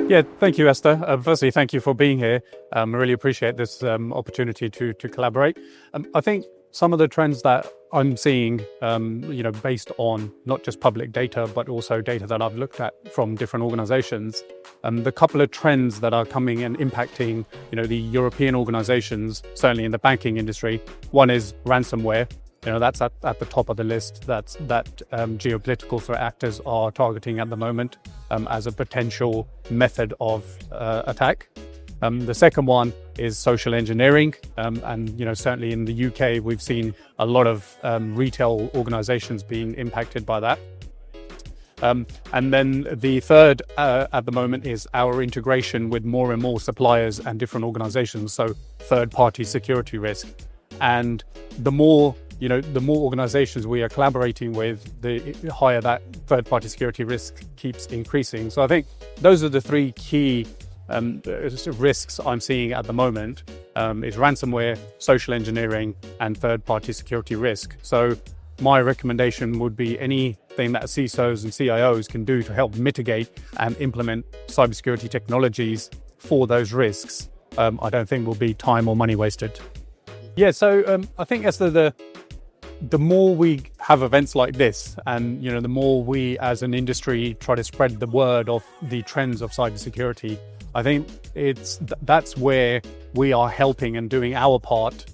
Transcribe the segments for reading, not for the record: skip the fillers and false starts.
Yeah, thank you, Esther. Firstly, thank you for being here. I really appreciate this opportunity to collaborate. I think some of the trends that I'm seeing, based on not just public data, but also data that I've looked at from different organizations, the couple of trends that are coming and impacting, the European organizations, certainly in the banking industry. One is ransomware. That's at the top of the list that geopolitical threat actors are targeting at the moment as a potential method of attack. The second one is social engineering, and certainly in the UK we've seen a lot of retail organizations being impacted by that. And then the third at the moment is our integration with more and more suppliers and different organizations, so third-party security risk. And the more organizations we are collaborating with, the higher that third-party security risk keeps increasing. So I think those are the three key risks I'm seeing at the moment, is ransomware, social engineering, and third-party security risk. So my recommendation would be anything that CISOs and CIOs can do to help mitigate and implement cybersecurity technologies for those risks, I don't think will be time or money wasted. Yeah, so I think as the more we have events like this, and the more we as an industry try to spread the word of the trends of cybersecurity, I think that's where we are helping and doing our part,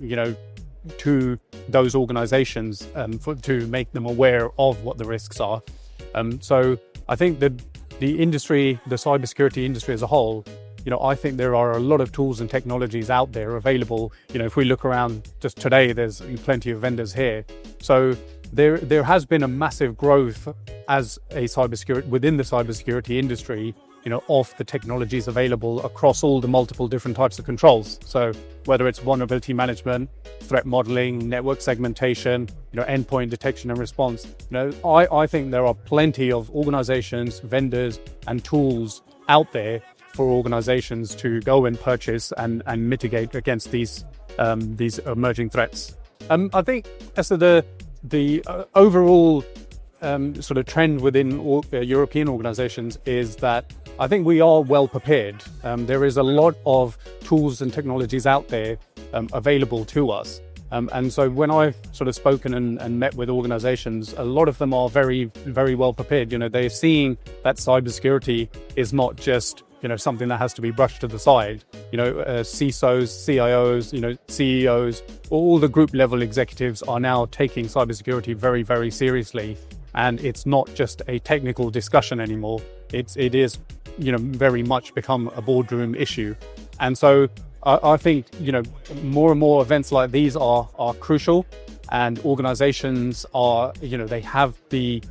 to those organizations to make them aware of what the risks are. So I think that the industry, the cybersecurity industry as a whole, I think there are a lot of tools and technologies out there available. If we look around just today, there's plenty of vendors here. So there has been a massive growth as a within the cybersecurity industry, of the technologies available across all the multiple different types of controls. So whether it's vulnerability management, threat modeling, network segmentation, endpoint detection and response, I think there are plenty of organizations, vendors, and tools out there for organizations to go and purchase and mitigate against these emerging threats. I think as to the overall sort of trend within European organizations is that I think we are well prepared. There is a lot of tools and technologies out there available to us. And so when I've sort of spoken and met with organizations, a lot of them are very, very well prepared. They're seeing that cybersecurity is not just something that has to be brushed to the side. CISOs, CIOs, CEOs, all the group level executives are now taking cybersecurity very, very seriously. And it's not just a technical discussion anymore. It is, very much become a boardroom issue. And so I think, more and more events like these are crucial, and organizations are, they have the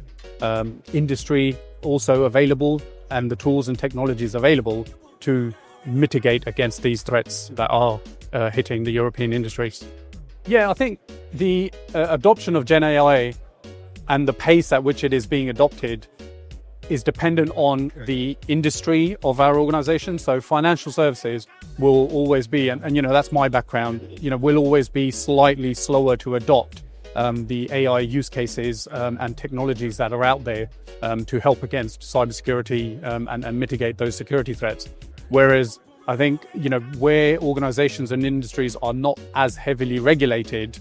industry also available and the tools and technologies available to mitigate against these threats that are hitting the European industries. Yeah, I think the adoption of Gen AI and the pace at which it is being adopted is dependent on the industry of our organization. So financial services will always be, and that's my background, will always be slightly slower to adopt the AI use cases and technologies that are out there to help against cybersecurity and mitigate those security threats. Whereas I think, where organizations and industries are not as heavily regulated,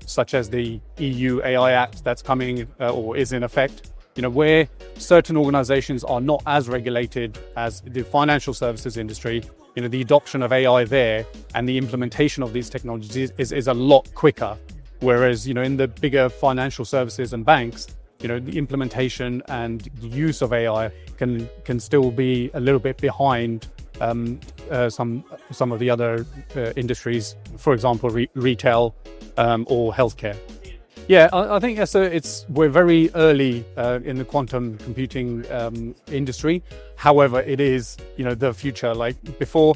such as the EU AI Act that's coming or is in effect, where certain organizations are not as regulated as the financial services industry, the adoption of AI there and the implementation of these technologies is a lot quicker. Whereas, in the bigger financial services and banks, the implementation and use of AI can still be a little bit behind some of the other industries, for example, retail or healthcare. Yeah, I think we're very early in the quantum computing industry. However, it is the future. Like before,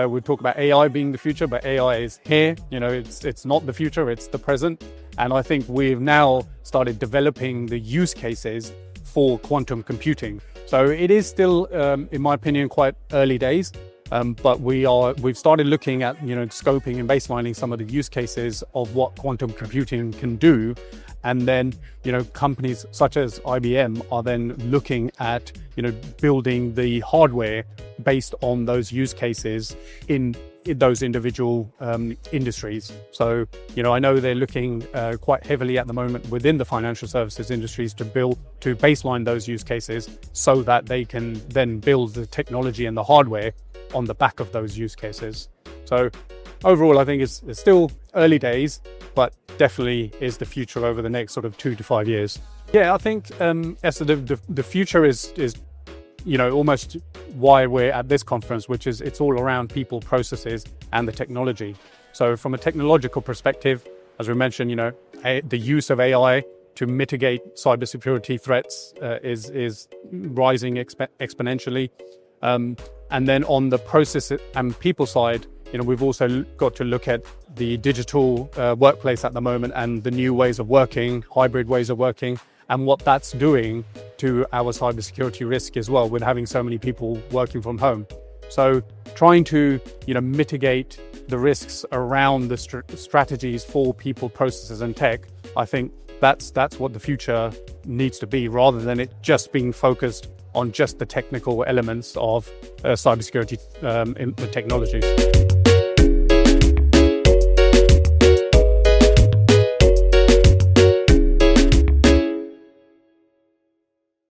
we talk about AI being the future, but AI is here. It's not the future; it's the present. And I think we've now started developing the use cases for quantum computing. So it is still, in my opinion, quite early days. But we've started looking at, scoping and baselining some of the use cases of what quantum computing can do. And then, companies such as IBM are then looking at, building the hardware based on those use cases in those individual industries. So, I know they're looking quite heavily at the moment within the financial services industries to baseline those use cases so that they can then build the technology and the hardware on the back of those use cases. So overall, I think it's still early days, but definitely is the future over the next sort of 2 to 5 years. Yeah, I think the future is almost why we're at this conference, which is it's all around people, processes, and the technology. So from a technological perspective, as we mentioned, the use of AI to mitigate cybersecurity threats is rising exponentially. And then on the process and people side, we've also got to look at the digital workplace at the moment and the new ways of working, hybrid ways of working, and what that's doing to our cybersecurity risk as well, with having so many people working from home. So trying to mitigate the risks around the strategies for people, processes, and tech, I think that's what the future needs to be, rather than it just being focused on just the technical elements of cybersecurity in the technologies.